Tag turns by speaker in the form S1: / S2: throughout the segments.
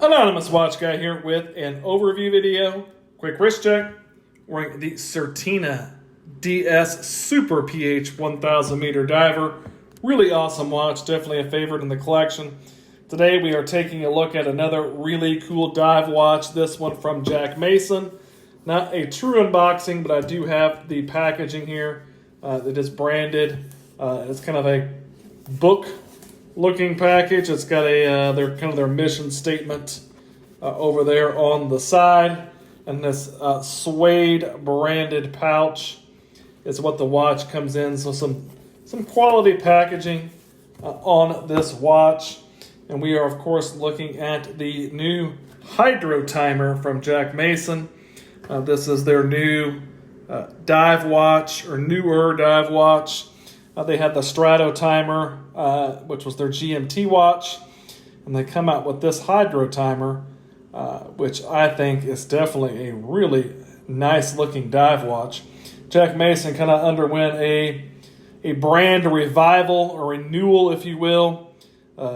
S1: Anonymous Watch Guy here with an overview video. Quick wrist check. Wearing the Certina DS Super PH 1000 meter diver. Really awesome watch, definitely a favorite in the collection. Today we are taking a look at another really cool dive watch. This one from Jack Mason. Not a true unboxing, but I do have the packaging here. It is branded. It's kind of a book looking package. It's got a their mission statement over there on the side, and this suede branded pouch is what the watch comes in. So some quality packaging on this watch, and we are of course looking at the new Hydrotimer from Jack Mason. This is their new dive watch, or newer dive watch. They had the Stratotimer, which was their GMT watch, and they come out with this Hydrotimer, which I think is definitely a really nice looking dive watch. Jack Mason kind of underwent a brand revival, or renewal, if you will.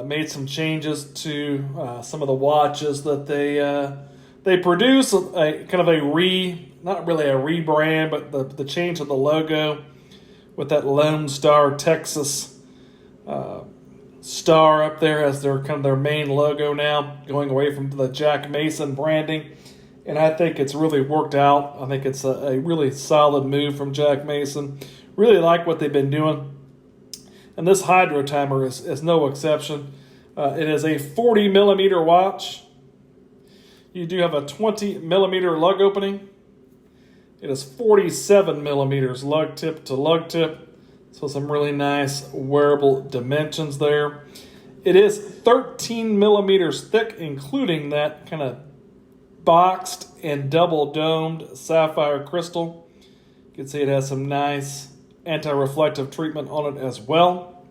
S1: Made some changes to some of the watches that they produce. Not really a rebrand, but the change of the logo, with that Lone Star Texas star up there as their main logo now, going away from the Jack Mason branding. And I think it's really worked out. I think it's a really solid move from Jack Mason. Really like what they've been doing. And this Hydrotimer is no exception. It is a 40 millimeter watch. You do have a 20 millimeter lug opening. It is 47 millimeters lug tip to lug tip. So some really nice wearable dimensions there. It is 13 millimeters thick, including that kind of boxed and double domed sapphire crystal. You can see it has some nice anti-reflective treatment on it as well.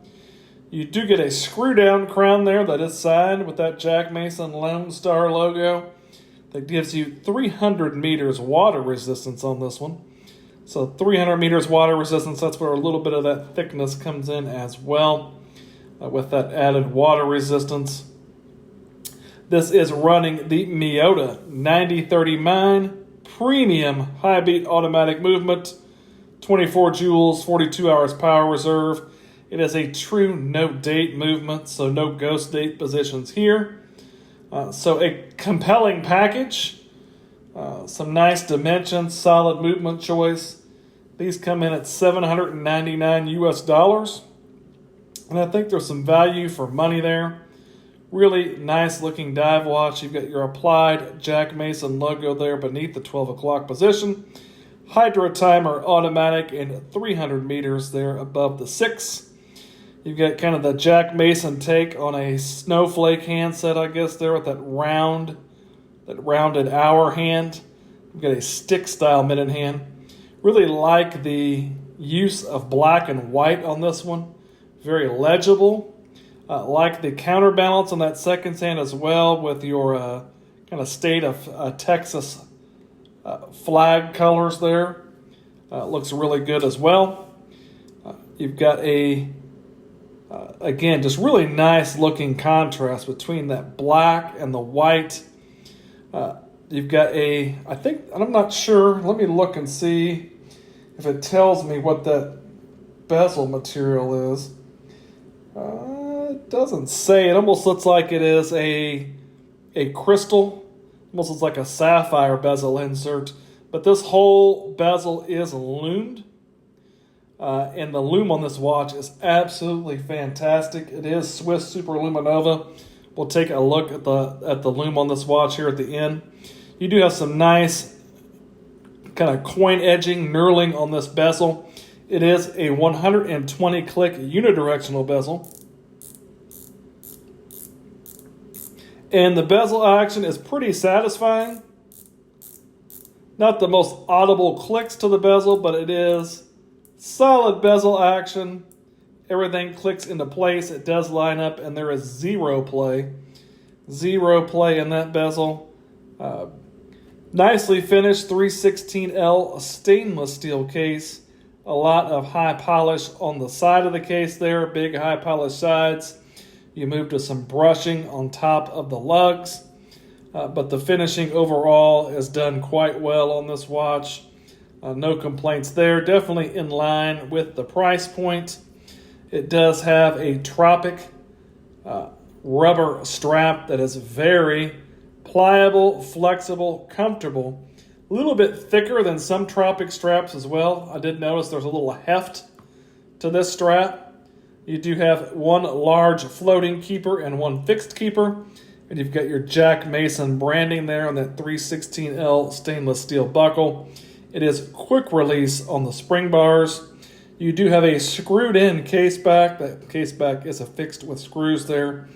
S1: You do get a screw down crown there that is signed with that Jack Mason Lone Star logo. That gives you 300 meters water resistance on this one. So 300 meters water resistance, that's where a little bit of that thickness comes in as well, with that added water resistance. This is running the Miyota 9030 Mine Premium High Beat Automatic Movement, 24 joules, 42 hours power reserve. It is a true no date movement, so no ghost date positions here. So a compelling package, some nice dimensions, solid movement choice. These come in at $799 US, and I think there's some value for money there. Really nice looking dive watch. You've got your applied Jack Mason logo there beneath the 12 o'clock position. Hydrotimer automatic and 300 meters there above the 6. You've got kind of the Jack Mason take on a snowflake handset, I guess, there with that rounded hour hand. You've got a stick-style minute hand. Really like the use of black and white on this one. Very legible. Like the counterbalance on that second hand as well, with your kind of state of Texas flag colors there. Looks really good as well. You've got again, just really nice looking contrast between that black and the white. You've got I'm not sure, let me look and see if it tells me what that bezel material is. It doesn't say. It almost looks like it is a crystal. Almost looks like a sapphire bezel insert. But this whole bezel is lumed. And the lume on this watch is absolutely fantastic. It is Swiss Superluminova. We'll take a look at the lume on this watch here at the end. You do have some nice kind of coin edging, knurling on this bezel. It is a 120 click unidirectional bezel. And the bezel action is pretty satisfying. Not the most audible clicks to the bezel, but it is solid bezel action. Everything clicks into place. It does line up, and there is zero play. Zero play in that bezel. Nicely finished 316L stainless steel case. A lot of high polish on the side of the case there. Big high polish sides. You move to some brushing on top of the lugs. but the finishing overall is done quite well on this watch. No complaints there. Definitely in line with the price point. It does have a Tropic rubber strap that is very pliable, flexible, comfortable. A little bit thicker than some Tropic straps as well. I did notice there's a little heft to this strap. You do have one large floating keeper and one fixed keeper. And you've got your Jack Mason branding there on that 316L stainless steel buckle. It is quick release on the spring bars. You do have a screwed in case back. That case back is affixed with screws there.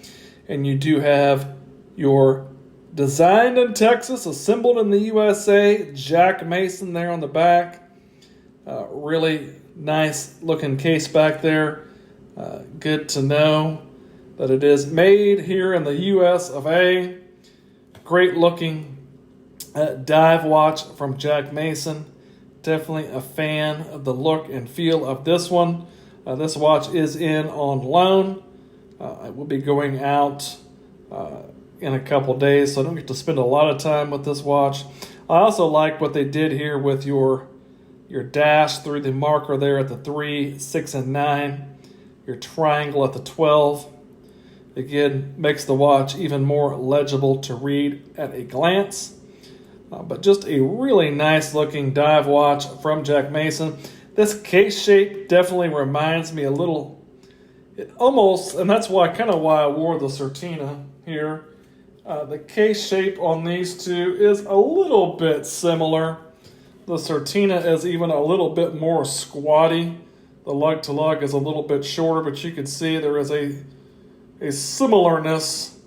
S1: And you do have your designed in Texas, assembled in the USA, Jack Mason there on the back. Really nice looking case back there. Good to know that it is made here in the US of A. Great looking dive watch from Jack Mason. Definitely a fan of the look and feel of this one. This watch is in on loan. It will be going out in a couple days, so I don't get to spend a lot of time with this watch. I also like what they did here with your dash through the marker there at the 3, 6, and 9. Your triangle at the 12. Again, makes the watch even more legible to read at a glance. But just a really nice looking dive watch from Jack Mason. This case shape definitely reminds me a little, it almost, and that's why I wore the Certina here. The case shape on these two is a little bit similar. The Certina is even a little bit more squatty. The lug to lug is a little bit shorter, but you can see there is a similarness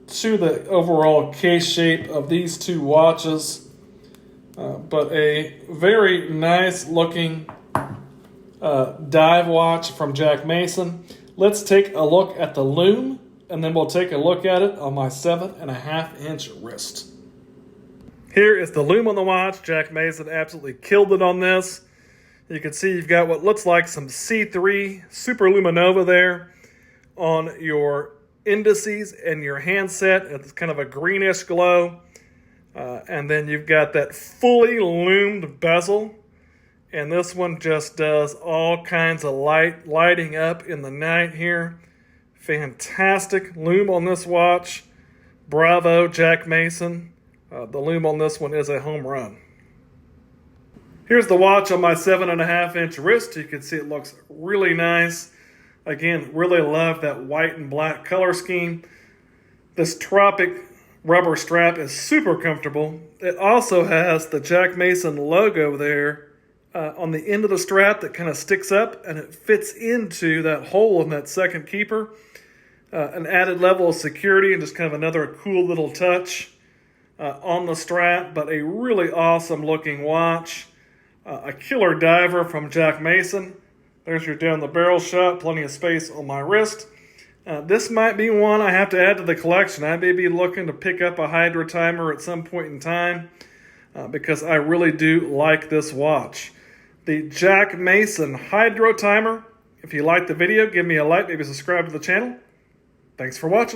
S1: to the overall case shape of these two watches. But a very nice looking dive watch from Jack Mason. Let's take a look at the Lume, and then we'll take a look at it on my 7.5-inch wrist. Here is the Lume on the watch. Jack Mason absolutely killed it on this. You can see you've got what looks like some C3 Super Luminova there on your indices and your handset. It's kind of a greenish glow. And then you've got that fully lumed bezel. And this one just does all kinds of lighting up in the night here. Fantastic lume on this watch. Bravo, Jack Mason. The lume on this one is a home run. Here's the watch on my 7.5-inch wrist. You can see it looks really nice. Again, really love that white and black color scheme. This Tropic rubber strap is super comfortable. It also has the Jack Mason logo there on the end of the strap that kind of sticks up, and it fits into that hole in that second keeper. An added level of security and just kind of another cool little touch on the strap, but a really awesome looking watch. A killer diver from Jack Mason. There's your down the barrel shot, plenty of space on my wrist. This might be one I have to add to the collection. I may be looking to pick up a Hydrotimer at some point in time because I really do like this watch. The Jack Mason Hydrotimer. If you liked the video, give me a like, maybe subscribe to the channel. Thanks for watching.